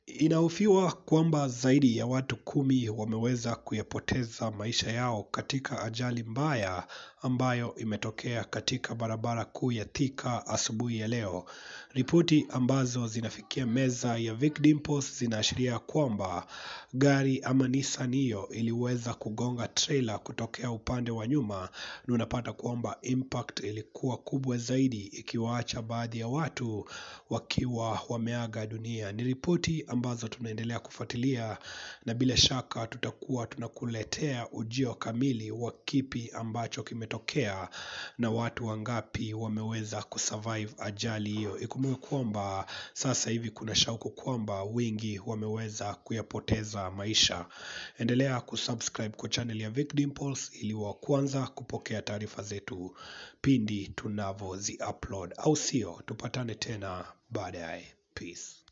Inahofiwa kwamba zaidi ya watu 10 wameweza kuyapoteza maisha yao katika ajali mbaya ambayo imetokea katika barabara kuu ya Thika asubuhi ya leo. Ripoti ambazo zinafikia meza ya Vic Dimples zinaashiria kwamba gari ama Nissan hiyo iliweza kugonga trailer kutokea upande wa nyuma, na unapata kwamba impact ilikuwa kubwa zaidi ikiwaacha baadhi ya watu wakiwa wameaga dunia. Ni ripoti ambazo tunaendelea kufuatilia na bila shaka tutakuwa tunakuletea ujio kamili wa kipi ambacho kimetokea na watu wangapi wameweza kusurvive ajali hiyo. Ikumbuke kwamba sasa hivi kuna shauku kwamba wengi wameweza kuyapoteza maisha. Endelea kusubscribe kwa channel ya Vic Dimples ili wa kwanza kupokea taarifa zetu pindi tunavyozi upload, au sio? Tupatane tena baadaye. Peace.